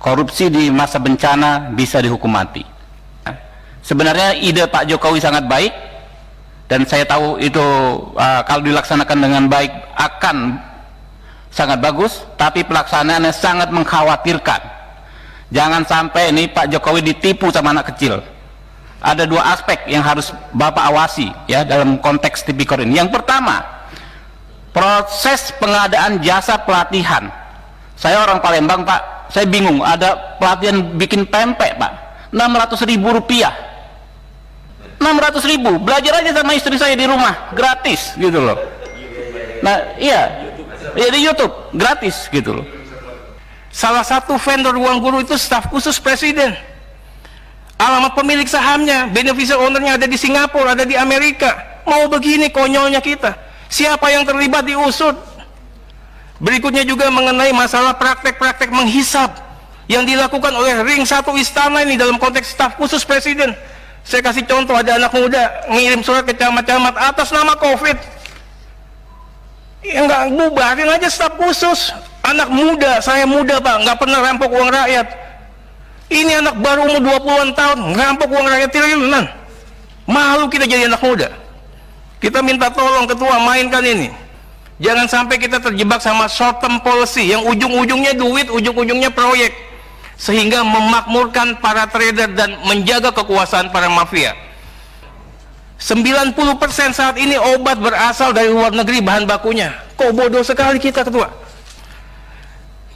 korupsi di masa bencana bisa dihukum mati. Sebenarnya ide Pak Jokowi sangat baik, dan saya tahu itu kalau dilaksanakan dengan baik akan sangat bagus, tapi pelaksanaannya sangat mengkhawatirkan. Jangan sampai ini Pak Jokowi ditipu sama anak kecil. Ada dua aspek yang harus Bapak awasi ya dalam konteks tipikor ini. Yang pertama, proses pengadaan jasa pelatihan. Saya orang Palembang, Pak, saya bingung, ada pelatihan bikin pempek, Pak, 600.000 rupiah. 600.000, belajar aja sama istri saya di rumah, gratis gitu loh. Nah iya, ya di YouTube gratis gitu loh. Salah satu vendor ruang guru itu staf khusus presiden. Alamat pemilik sahamnya, beneficial ownernya ada di Singapura, ada di Amerika. Mau begini konyolnya kita. Siapa yang terlibat diusut. Berikutnya juga mengenai masalah praktek-praktek menghisap yang dilakukan oleh ring satu istana ini dalam konteks staf khusus presiden. Saya kasih contoh, ada anak muda ngirim surat ke camat-camat atas nama COVID. Ya nggak, bubarin aja staf khusus. Anak muda, saya muda Pak, nggak pernah rampok uang rakyat. Ini anak baru umur 20-an tahun, ngerampok uang rakyat triliunan. Malu kita jadi anak muda. Kita minta tolong ketua, mainkan ini. Jangan sampai kita terjebak sama short term policy yang ujung-ujungnya duit, ujung-ujungnya proyek, sehingga memakmurkan para trader dan menjaga kekuasaan para mafia. 90% saat ini obat berasal dari luar negeri bahan bakunya. Kok bodoh sekali kita ketua.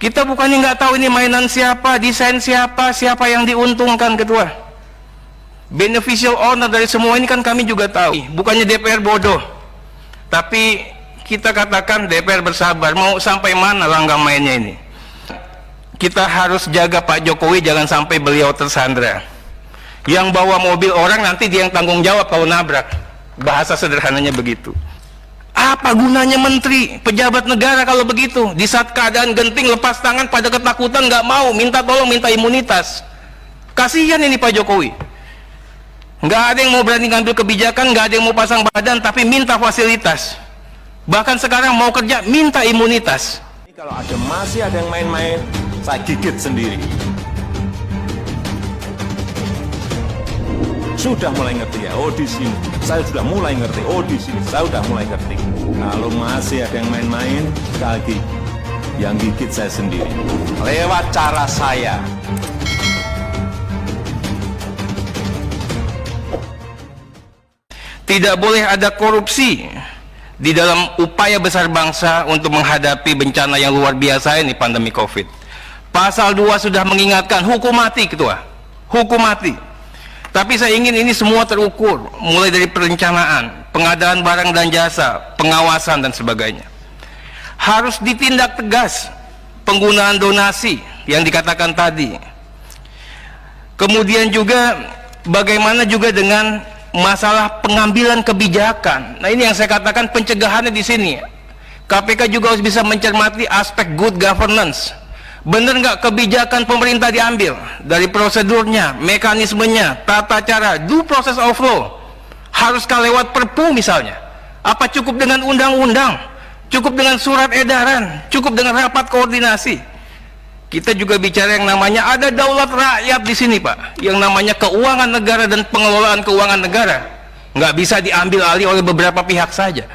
Kita bukannya nggak tahu ini mainan siapa, desain siapa, siapa yang diuntungkan ketua. Beneficial owner dari semua ini kan kami juga tahu. Bukannya DPR bodoh, tapi kita katakan DPR bersabar. Mau sampai mana langkah mainnya ini? Kita harus jaga Pak Jokowi jangan sampai beliau tersandra. Yang bawa mobil orang nanti dia yang tanggung jawab kalau nabrak. Bahasa sederhananya begitu. Apa gunanya menteri, pejabat negara kalau begitu? Di saat keadaan genting lepas tangan pada ketakutan, nggak mau, minta tolong, minta imunitas. Kasihan ini Pak Jokowi. Nggak ada yang mau berani ngambil kebijakan, nggak ada yang mau pasang badan, tapi minta fasilitas. Bahkan sekarang mau kerja, minta imunitas. Kalau masih ada yang main-main, saya gigit sendiri. Sudah mulai ngerti ya, oh di sini saya sudah mulai ngerti, oh di sini saya sudah mulai ngerti. Kalau masih ada yang main-main, sekali lagi yang gigit saya sendiri lewat cara saya. Tidak boleh ada korupsi di dalam upaya besar bangsa untuk menghadapi bencana yang luar biasa ini, pandemi COVID. Pasal 2 sudah mengingatkan hukum mati ketua, hukum mati. Tapi saya ingin ini semua terukur, mulai dari perencanaan, pengadaan barang dan jasa, pengawasan dan sebagainya. Harus ditindak tegas penggunaan donasi yang dikatakan tadi. Kemudian juga bagaimana juga dengan masalah pengambilan kebijakan. Nah ini yang saya katakan pencegahannya di sini. KPK juga harus bisa mencermati aspek good governance. Benar nggak kebijakan pemerintah diambil dari prosedurnya, mekanismenya, tata cara, due process of law. Haruskah lewat perpu misalnya? Apa cukup dengan undang-undang? Cukup dengan surat edaran? Cukup dengan rapat koordinasi? Kita juga bicara yang namanya ada daulat rakyat di sini Pak, yang namanya keuangan negara dan pengelolaan keuangan negara. Nggak bisa diambil alih oleh beberapa pihak saja.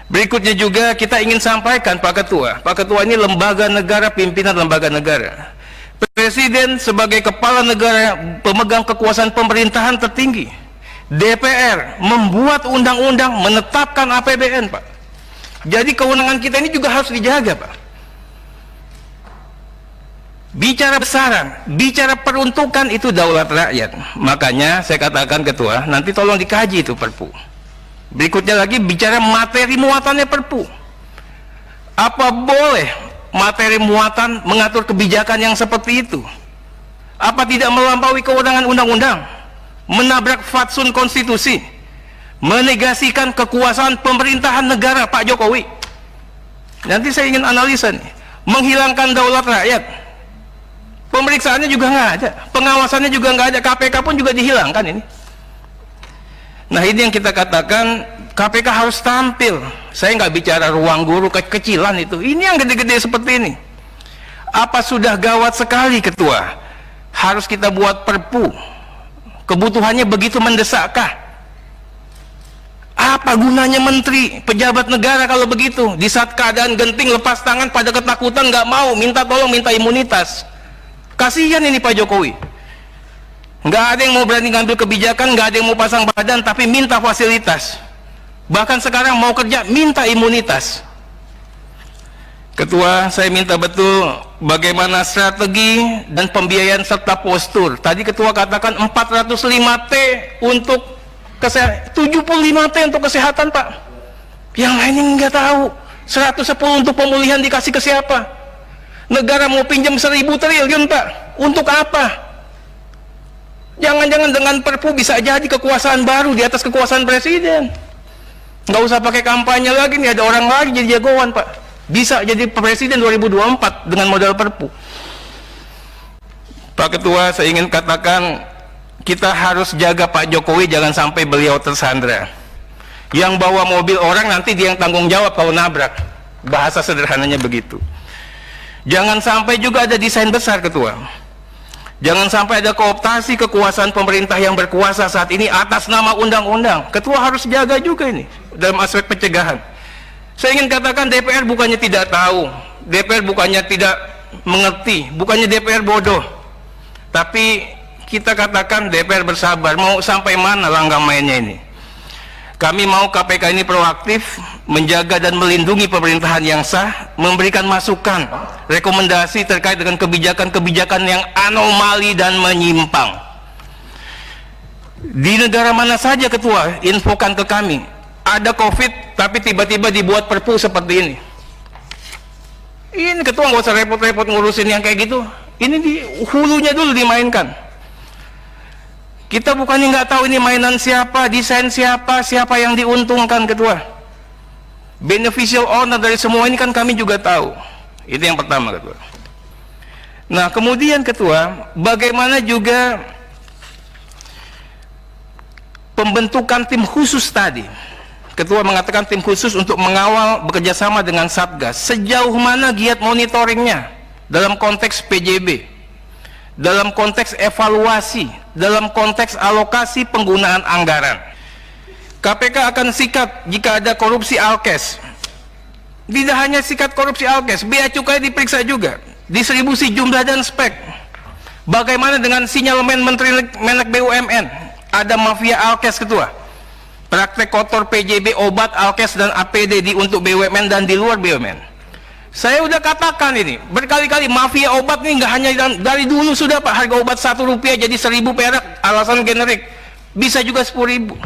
Berikutnya juga kita ingin sampaikan Pak Ketua ini lembaga negara, pimpinan lembaga negara. Presiden sebagai kepala negara, pemegang kekuasaan pemerintahan tertinggi. DPR membuat undang-undang, menetapkan APBN Pak. Jadi kewenangan kita ini juga harus dijaga Pak. Bicara besaran, bicara peruntukan itu daulat rakyat. Makanya saya katakan Ketua, nanti tolong dikaji itu perpu. Berikutnya lagi bicara materi muatannya perpu. Apa boleh materi muatan mengatur kebijakan yang seperti itu? Apa tidak melampaui kewenangan undang-undang? Menabrak fatsun konstitusi? Menegasikan kekuasaan pemerintahan negara Pak Jokowi? Nanti saya ingin analisa nih. Menghilangkan daulat rakyat. Pemeriksaannya juga nggak ada, pengawasannya juga nggak ada, KPK pun juga dihilangkan ini. Nah ini yang kita katakan KPK harus tampil. Saya nggak bicara ruang guru kekecilan itu. Ini yang gede-gede seperti ini. Apa sudah gawat sekali ketua? Harus kita buat perpu? Kebutuhannya begitu mendesakkah? Apa gunanya menteri, pejabat negara kalau begitu? Di saat keadaan genting lepas tangan pada ketakutan, nggak mau, minta tolong, minta imunitas. Kasihan ini Pak Jokowi. Nggak ada yang mau berani ngambil kebijakan, nggak ada yang mau pasang badan, tapi minta fasilitas. Bahkan sekarang mau kerja, minta imunitas. Ketua, saya minta betul bagaimana strategi dan pembiayaan serta postur. Tadi Ketua katakan 405T untuk kesehatan, 75T untuk kesehatan Pak. Yang lainnya nggak tahu. 110 untuk pemulihan dikasih ke siapa? Negara mau pinjam 1.000 triliun Pak. Untuk apa? Jangan-jangan dengan perpu bisa jadi kekuasaan baru di atas kekuasaan presiden. Nggak usah pakai kampanye lagi nih, ada orang lagi jadi jagoan Pak. Bisa jadi presiden 2024 dengan modal perpu. Pak Ketua, saya ingin katakan kita harus jaga Pak Jokowi jangan sampai beliau tersandra. Yang bawa mobil orang nanti dia yang tanggung jawab kalau nabrak. Bahasa sederhananya begitu. Jangan sampai juga ada desain besar Ketua. Jangan sampai ada kooptasi kekuasaan pemerintah yang berkuasa saat ini atas nama undang-undang. Ketua harus jaga juga ini dalam aspek pencegahan. Saya ingin katakan DPR bukannya tidak tahu, DPR bukannya tidak mengerti, bukannya DPR bodoh. Tapi kita katakan DPR bersabar, mau sampai mana langkah mainnya ini. Kami mau KPK ini proaktif, menjaga dan melindungi pemerintahan yang sah, memberikan masukan, rekomendasi terkait dengan kebijakan-kebijakan yang anomali dan menyimpang. Di negara mana saja Ketua, infokan ke kami. Ada COVID, tapi tiba-tiba dibuat perpu seperti ini. Ini Ketua nggak usah repot-repot ngurusin yang kayak gitu. Ini di hulunya dulu dimainkan. Kita bukannya nggak tahu ini mainan siapa, desain siapa, siapa yang diuntungkan Ketua. Beneficial owner dari semua ini kan kami juga tahu. Itu yang pertama Ketua. Nah kemudian Ketua, bagaimana juga pembentukan tim khusus tadi. Ketua mengatakan tim khusus untuk mengawal bekerjasama dengan Satgas. Sejauh mana giat monitoringnya dalam konteks PJB, dalam konteks evaluasi, dalam konteks alokasi penggunaan anggaran. KPK akan sikat jika ada korupsi Alkes. Tidak hanya sikat korupsi Alkes, bea cukai diperiksa juga, distribusi jumlah dan spek. Bagaimana dengan sinyalemen Menteri Menak BUMN? Ada mafia Alkes Ketua. Praktek kotor PJB, obat, Alkes, dan APD untuk BUMN dan di luar BUMN. Saya udah katakan ini berkali-kali, mafia obat ini nggak hanya dari dulu sudah Pak, harga obat Rp1 jadi 1.000 perak, alasan generik, bisa juga 10.000.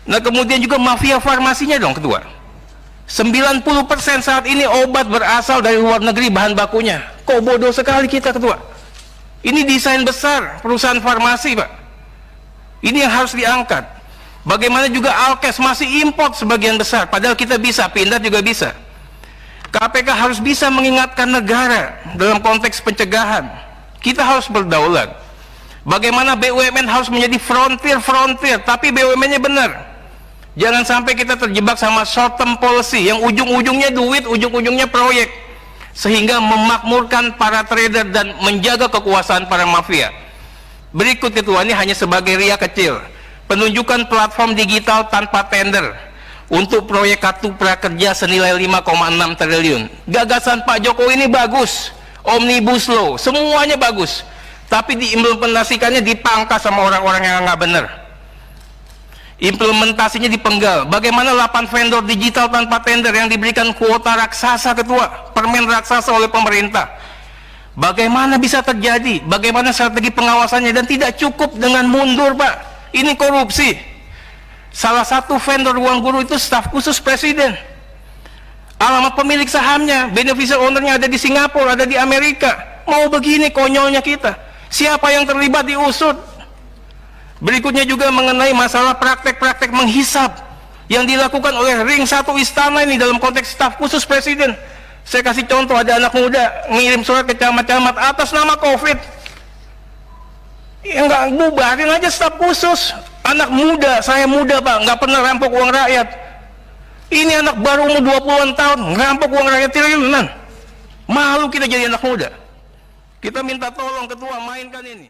Nah kemudian juga mafia farmasinya dong Ketua. 90% saat ini obat berasal dari luar negeri bahan bakunya. Kok bodoh sekali kita Ketua. Ini desain besar perusahaan farmasi Pak. Ini yang harus diangkat. Bagaimana juga Alkes masih import sebagian besar, padahal kita bisa, Pindad juga bisa. KPK harus bisa mengingatkan negara dalam konteks pencegahan. Kita harus berdaulat. Bagaimana BUMN harus menjadi frontier, tapi BUMN-nya benar. Jangan sampai kita terjebak sama short term policy yang ujung-ujungnya duit, ujung-ujungnya proyek, sehingga memakmurkan para trader dan menjaga kekuasaan para mafia. Berikut Ketua, ini hanya sebagai ria kecil. Penunjukan platform digital tanpa tender untuk proyek kartu prakerja senilai 5,6 triliun. Gagasan Pak Jokowi ini bagus, omnibus law, semuanya bagus, tapi diimplementasikannya dipangkas sama orang-orang yang nggak benar. Implementasinya dipenggal. Bagaimana 8 vendor digital tanpa tender yang diberikan kuota raksasa Ketua, permen raksasa oleh pemerintah. Bagaimana bisa terjadi? Bagaimana strategi pengawasannya? Dan tidak cukup dengan mundur Pak. Ini korupsi. Salah satu vendor ruang guru itu staf khusus presiden. Alamat pemilik sahamnya, beneficial ownernya ada di Singapura, ada di Amerika. Mau begini konyolnya kita. Siapa yang terlibat diusut. Berikutnya juga mengenai masalah praktek-praktek menghisap yang dilakukan oleh ring 1 istana ini dalam konteks staf khusus presiden. Saya kasih contoh, ada anak muda ngirim surat ke camat-camat atas nama COVID. Ya nggak, bubarin aja staf khusus. Anak muda, saya muda Pak, nggak pernah rampok uang rakyat. Ini anak baru umur 20-an tahun, ngerampok uang rakyat triliunan. Malu kita jadi anak muda. Kita minta tolong ketua mainkan ini.